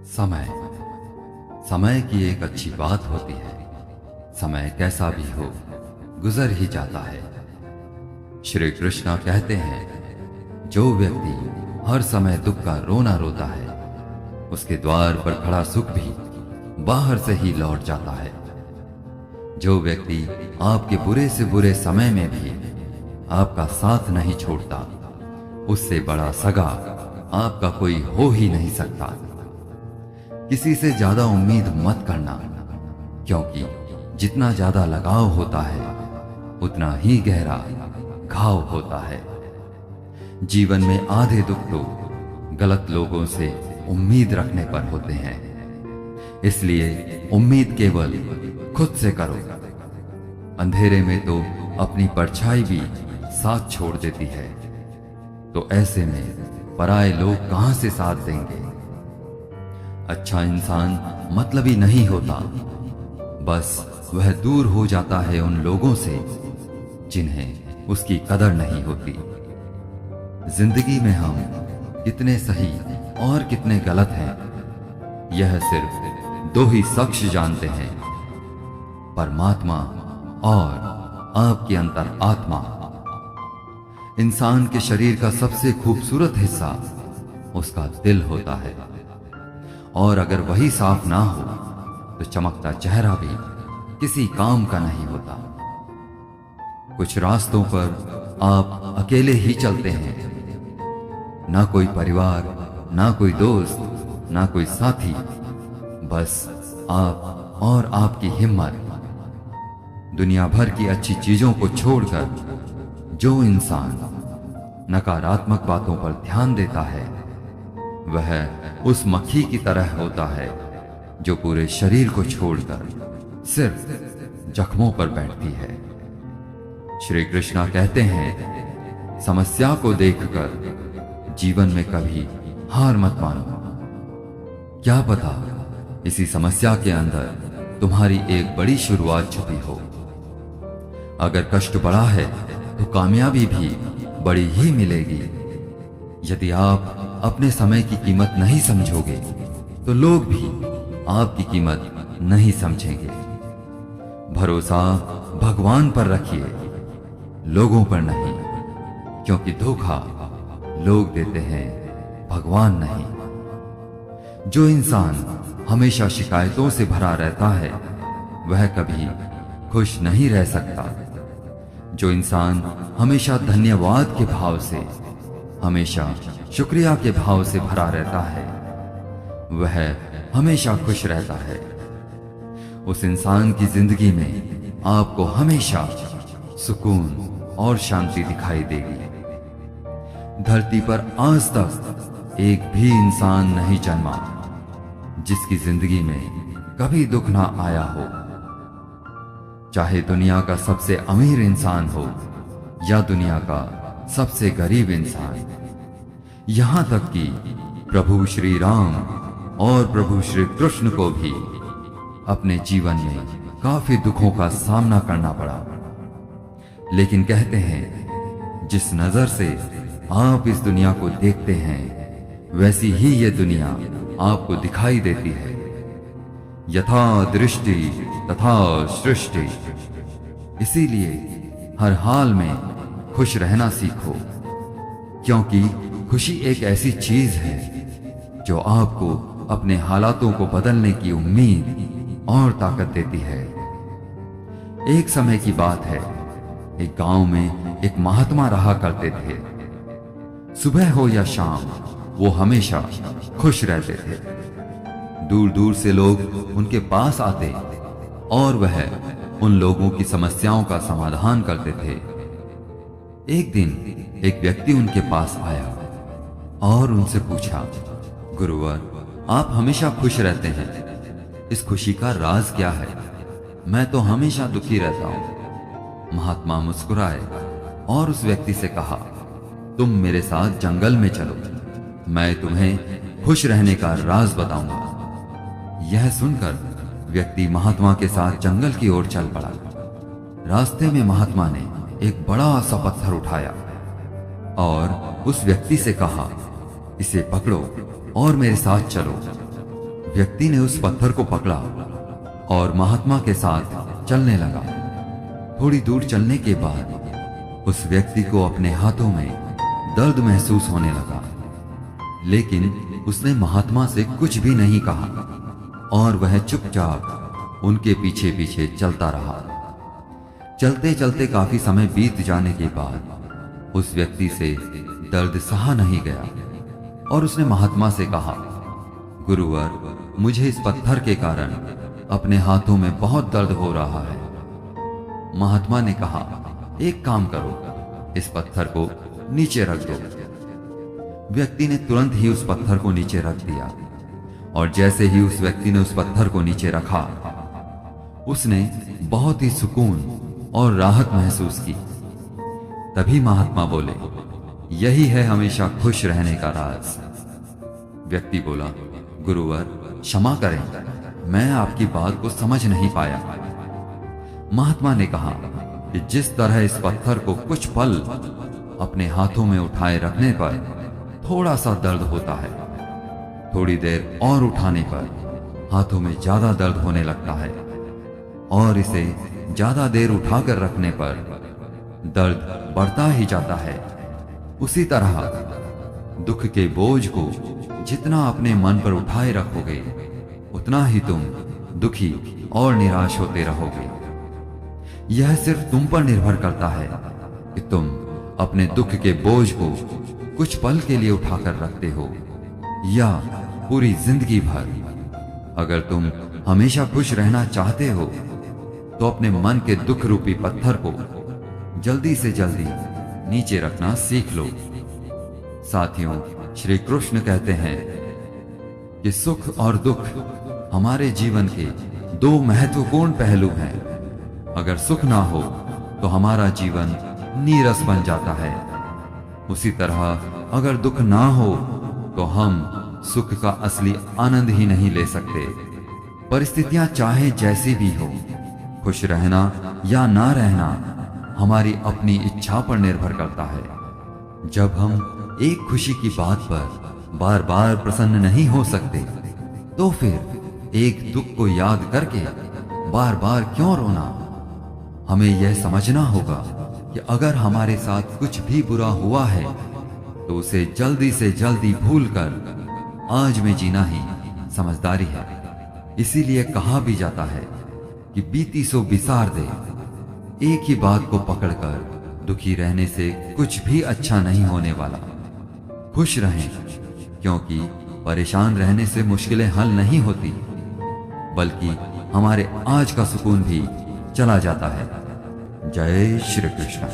समय समय की एक अच्छी बात होती है। समय कैसा भी हो गुजर ही जाता है। श्री कृष्ण कहते हैं, जो व्यक्ति हर समय दुख का रोना रोता है, उसके द्वार पर खड़ा सुख भी बाहर से ही लौट जाता है। जो व्यक्ति आपके बुरे से बुरे समय में भी आपका साथ नहीं छोड़ता, उससे बड़ा सगा आपका कोई हो ही नहीं सकता। किसी से ज्यादा उम्मीद मत करना, क्योंकि जितना ज्यादा लगाव होता है उतना ही गहरा घाव होता है। जीवन में आधे दुख तो गलत लोगों से उम्मीद रखने पर होते हैं, इसलिए उम्मीद केवल खुद से करो। अंधेरे में तो अपनी परछाई भी साथ छोड़ देती है, तो ऐसे में पराये लोग कहां से साथ देंगे। अच्छा इंसान मतलबी नहीं होता, बस वह दूर हो जाता है उन लोगों से जिन्हें उसकी कदर नहीं होती। जिंदगी में हम कितने सही और कितने गलत हैं, यह सिर्फ दो ही शख्स जानते हैं, परमात्मा और आपकी अंतर आत्मा। इंसान के शरीर का सबसे खूबसूरत हिस्सा उसका दिल होता है, और अगर वही साफ ना हो तो चमकता चेहरा भी किसी काम का नहीं होता। कुछ रास्तों पर आप अकेले ही चलते हैं, ना कोई परिवार, ना कोई दोस्त, ना कोई साथी, बस आप और आपकी हिम्मत। दुनिया भर की अच्छी चीजों को छोड़कर जो इंसान नकारात्मक बातों पर ध्यान देता है, वह उस मक्खी की तरह होता है जो पूरे शरीर को छोड़कर सिर्फ जख्मों पर बैठती है। श्री कृष्णा कहते हैं, समस्या को देखकर जीवन में कभी हार मत मानो। क्या पता इसी समस्या के अंदर तुम्हारी एक बड़ी शुरुआत छुपी हो। अगर कष्ट बड़ा है तो कामयाबी भी बड़ी ही मिलेगी। यदि आप अपने समय की कीमत नहीं समझोगे तो लोग भी आपकी कीमत नहीं समझेंगे। भरोसा भगवान पर रखिए, लोगों पर नहीं, क्योंकि धोखा लोग देते हैं, भगवान नहीं। जो इंसान हमेशा शिकायतों से भरा रहता है, वह कभी खुश नहीं रह सकता। जो इंसान हमेशा धन्यवाद के भाव से, हमेशा शुक्रिया के भाव से भरा रहता है, वह हमेशा खुश रहता है। उस इंसान की जिंदगी में आपको हमेशा सुकून और शांति दिखाई देगी। धरती पर आज तक एक भी इंसान नहीं जन्मा जिसकी जिंदगी में कभी दुख ना आया हो। चाहे दुनिया का सबसे अमीर इंसान हो या दुनिया का सबसे गरीब इंसान, यहां तक कि प्रभु श्री राम और प्रभु श्री कृष्ण को भी अपने जीवन में काफी दुखों का सामना करना पड़ा। लेकिन कहते हैं, जिस नजर से आप इस दुनिया को देखते हैं, वैसी ही ये दुनिया आपको दिखाई देती है। यथा दृष्टि तथा सृष्टि। इसीलिए हर हाल में खुश रहना सीखो, क्योंकि खुशी एक ऐसी चीज है जो आपको अपने हालातों को बदलने की उम्मीद और ताकत देती है। एक समय की बात है, एक गांव में एक महात्मा रहा करते थे। सुबह हो या शाम वो हमेशा खुश रहते थे। दूर दूर से लोग उनके पास आते और वह उन लोगों की समस्याओं का समाधान करते थे। एक दिन एक व्यक्ति उनके पास आया और उनसे पूछा, गुरुवर, आप हमेशा खुश रहते हैं, इस खुशी का राज क्या है? मैं तो हमेशा दुखी रहता हूं। महात्मा मुस्कुराए और उस व्यक्ति से कहा, तुम मेरे साथ जंगल में चलो, मैं तुम्हें खुश रहने का राज बताऊंगा। यह सुनकर व्यक्ति महात्मा के साथ जंगल की ओर चल पड़ा। रास्ते में महात्मा ने एक बड़ा सा पत्थर उठाया और उस व्यक्ति से कहा, इसे पकड़ो और मेरे साथ चलो। व्यक्ति ने उस पत्थर को पकड़ा और महात्मा के साथ चलने लगा। थोड़ी दूर चलने के बाद उस व्यक्ति को अपने हाथों में दर्द महसूस होने लगा, लेकिन उसने महात्मा से कुछ भी नहीं कहा और वह चुपचाप उनके पीछे पीछे चलता रहा। चलते चलते काफी समय बीत जाने के बाद उस व्यक्ति से दर्द सहा नहीं गया और उसने महात्मा से कहा, गुरुवर, मुझे इस पत्थर के कारण अपने हाथों में बहुत दर्द हो रहा है। महात्मा ने कहा, एक काम करो, इस पत्थर को नीचे रख दो। व्यक्ति ने तुरंत ही उस पत्थर को नीचे रख दिया और जैसे ही उस व्यक्ति ने उस पत्थर को नीचे रखा, उसने बहुत ही सुकून और राहत महसूस की। तभी महात्मा बोले, यही है हमेशा खुश रहने का राज। व्यक्ति बोला, गुरुवर, क्षमा करें, मैं आपकी बात को समझ नहीं पाया। महात्मा ने कहा कि जिस तरह इस पत्थर को कुछ पल अपने हाथों में उठाए रखने पर थोड़ा सा दर्द होता है, थोड़ी देर और उठाने पर हाथों में ज्यादा दर्द होने लगता है और इसे ज्यादा देर उठाकर रखने पर दर्द बढ़ता ही जाता है, उसी तरह दुख के बोझ को जितना अपने मन पर उठाए रखोगे उतना ही तुम दुखी और निराश होते रहोगे। यह सिर्फ तुम पर निर्भर करता है कि तुम अपने दुख के बोझ को कुछ पल के लिए उठाकर रखते हो या पूरी जिंदगी भर। अगर तुम हमेशा खुश रहना चाहते हो तो अपने मन के दुख रूपी पत्थर को जल्दी से जल्दी नीचे रखना सीख लो। साथियों, श्री कृष्ण कहते हैं कि सुख और दुख हमारे जीवन के दो महत्वपूर्ण पहलू हैं। अगर सुख ना हो तो हमारा जीवन नीरस बन जाता है, उसी तरह अगर दुख ना हो तो हम सुख का असली आनंद ही नहीं ले सकते। परिस्थितियां चाहे जैसी भी हो, खुश रहना या ना रहना हमारी अपनी इच्छा पर निर्भर करता है। जब हम एक खुशी की बात पर बार बार प्रसन्न नहीं हो सकते तो फिर एक दुख को याद करके बार बार क्यों रोना। हमें यह समझना होगा कि अगर हमारे साथ कुछ भी बुरा हुआ है तो उसे जल्दी से जल्दी भूलकर आज में जीना ही समझदारी है। इसीलिए कहा भी जाता है कि बीती सो बिसार दे। एक ही बात को पकड़कर दुखी रहने से कुछ भी अच्छा नहीं होने वाला। खुश रहें, क्योंकि परेशान रहने से मुश्किलें हल नहीं होती, बल्कि हमारे आज का सुकून भी चला जाता है। जय श्री कृष्ण।